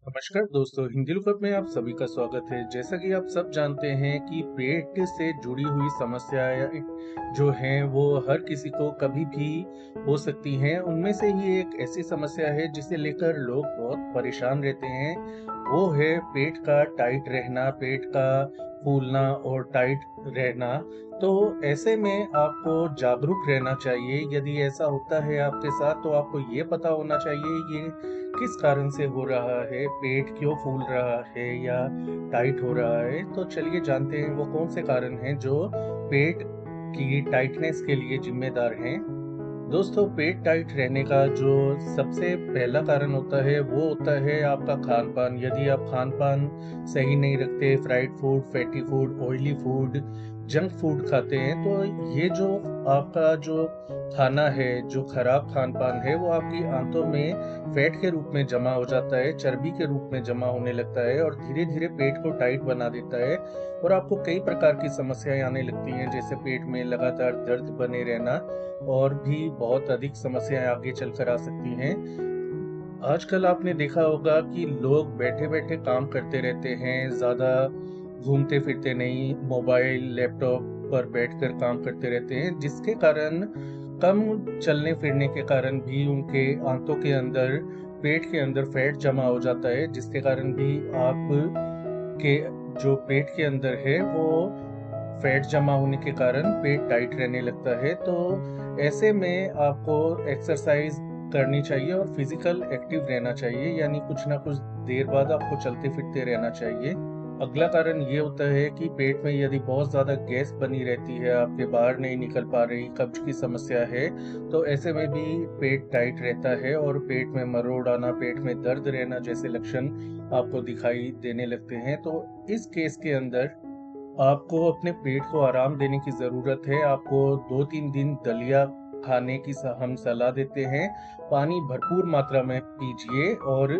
नमस्कार दोस्तों, हिंदी लुकअप में आप सभी का स्वागत है। जैसा कि आप सब जानते हैं कि पेट से जुड़ी हुई समस्याएं जो हैं वो हर किसी को कभी भी हो सकती हैं। उनमें से ही एक ऐसी समस्या है जिसे लेकर लोग बहुत परेशान रहते हैं। वो है पेट का टाइट रहना, पेट का फूलना और टाइट रहना। तो ऐसे में आपको जागरूक रहना चाहिए। यदि ऐसा होता है आपके साथ तो आपको ये पता होना चाहिए ये किस कारण से हो रहा है, पेट क्यों फूल रहा है या टाइट हो रहा है। तो चलिए जानते हैं वो कौन से कारण हैं जो पेट की टाइटनेस के लिए जिम्मेदार हैं। दोस्तों, पेट टाइट रहने का जो सबसे पहला कारण होता है वो होता है आपका खान-पान। यदि आप खान-पान सही नहीं रखते, fried food, fatty food, oily food, junk food खाते हैं, तो ये जो आपका जो खाना है, जो खराब खान-पान है, वो आपकी आंतों में फैट के रूप में जमा हो जाता है, चर्बी के रूप में जमा होने लगता है और धीरे-धीरे पेट को टाइट बना देता है और आपको कई प्रकार की समस्याएँ आने लगती हैं, जैसे पेट में लगातार दर्द बने रहना और भी बहुत अधिक समस्याएँ आगे चलकर आ सकती हैं। आजकल आपने देखा होगा कि लोग बैठे-बैठे काम करते रहते हैं, ज़्यादा घूमते-फिरते नहीं, मोबाइल, लैपटॉप पर बैठकर काम करते रहते हैं, जिसके कारण कम चलने-फिरने के कारण भी उनके आंतों के अंदर, पेट के अंदर फैट जमा हो जाता है, जिसके कारण भी आप के जो पेट के अंदर है वो फैट जमा होने के कारण पेट टाइट रहने लगता है। तो ऐसे में आपको एक्सरसाइज करनी चाहिए और फिजिकल एक्टिव रहना चाहिए, यानी कुछ ना कुछ देर बाद आपको चलते फिरते रहना चाहिए। अगला कारण ये होता है कि पेट में यदि बहुत ज़्यादा गैस बनी रहती है, आपके बाहर नहीं निकल पा रही, कब्ज की समस्या है, तो ऐसे में भी पेट टाइट रहता है और पेट में मरोड़ आना, पेट में दर्द रहना जैसे लक्षण आपको दिखाई देने लगते हैं। तो इस केस के अंदर आपको अपने पेट को आराम देने की ज़रूरत है। आपको 2-3 दिन दलिया खाने की हम सलाह देते हैं। पानी भरपूर मात्रा में पीजिए और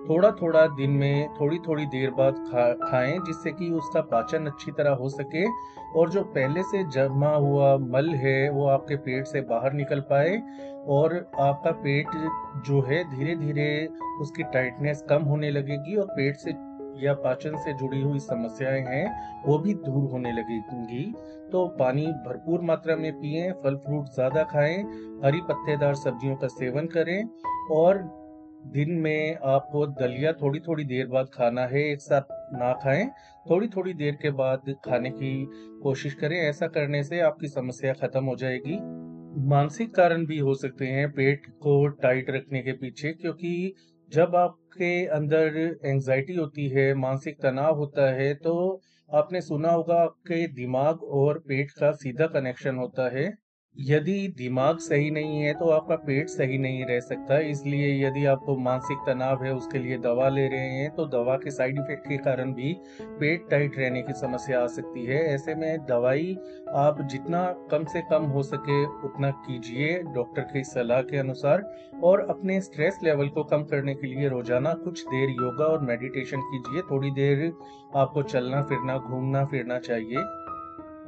थोड़ा-थोड़ा दिन में थोड़ी-थोड़ी देर बाद खाएँ, जिससे कि उसका पाचन अच्छी तरह हो सके और जो पहले से जमा हुआ मल है वो आपके पेट से बाहर निकल पाए और आपका पेट जो है धीरे-धीरे उसकी टाइटनेस कम होने लगेगी और पेट से या पाचन से जुड़ी हुई समस्याएँ हैं वो भी दूर होने लगेंगी। तो पानी भरपूर मात्रा में पिएँ, फल-फ्रूट ज़्यादा खाएँ, हरी पत्तेदार सब्जियों का सेवन करें और दिन में आपको दलिया थोड़ी-थोड़ी देर बाद खाना है, एक साथ ना खाएँ। थोड़ी-थोड़ी देर के बाद खाने की कोशिश करें, ऐसा करने से आपकी समस्या खत्म हो जाएगी। मानसिक कारण भी हो सकते हैं पेट को टाइट रखने के पीछे, क्योंकि जब आपके अंदर एंग्जायटी होती है, मानसिक तनाव होता है, तो आपने सुना होगा आपके दिमाग और पेट का सीधा कनेक्शन होता है। यदि दिमाग सही नहीं है तो आपका पेट सही नहीं रह सकता। इसलिए यदि आपको मानसिक तनाव है, उसके लिए दवा ले रहे हैं, तो दवा के साइड इफ़ेक्ट के कारण भी पेट टाइट रहने की समस्या आ सकती है। ऐसे में दवाई आप जितना कम से कम हो सके उतना कीजिए डॉक्टर की सलाह के अनुसार और अपने स्ट्रेस लेवल को कम करने के लिए रोजाना कुछ देर योगा और मेडिटेशन कीजिए। थोड़ी देर आपको चलना फिरना, घूमना फिरना चाहिए।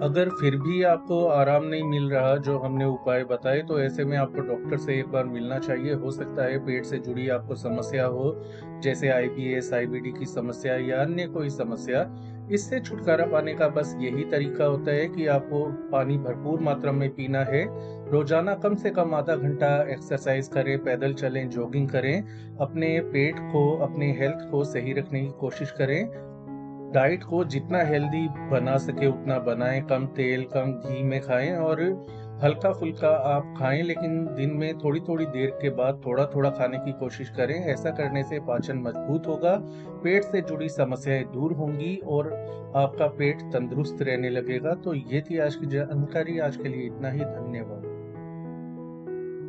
अगर फिर भी आपको आराम नहीं मिल रहा जो हमने उपाय बताए, तो ऐसे में आपको डॉक्टर से एक बार मिलना चाहिए। हो सकता है पेट से जुड़ी आपको समस्या हो, जैसे आईबीएस, आईबीडी की समस्या या अन्य कोई समस्या। इससे छुटकारा पाने का बस यही तरीका होता है कि आपको पानी भरपूर मात्रा में पीना है। रोजाना कम से कम आधा घंटा एक्सरसाइज करें, पैदल चलें, जॉगिंग करें। अपने पेट को, अपने हेल्थ को सही रखने की कोशिश करें। डाइट को जितना हेल्दी बना सके उतना बनाएँ, कम तेल, कम घी में खाएँ और हल्का-फुल्का आप खाएँ, लेकिन दिन में थोड़ी-थोड़ी देर के बाद थोड़ा-थोड़ा खाने की कोशिश करें। ऐसा करने से पाचन मजबूत होगा, पेट से जुड़ी समस्याएँ दूर होंगी और आपका पेट तंदुरुस्त रहने लगेगा। तो ये थी आज की जानकारी, आज के लिए इतना ही। धन्यवाद।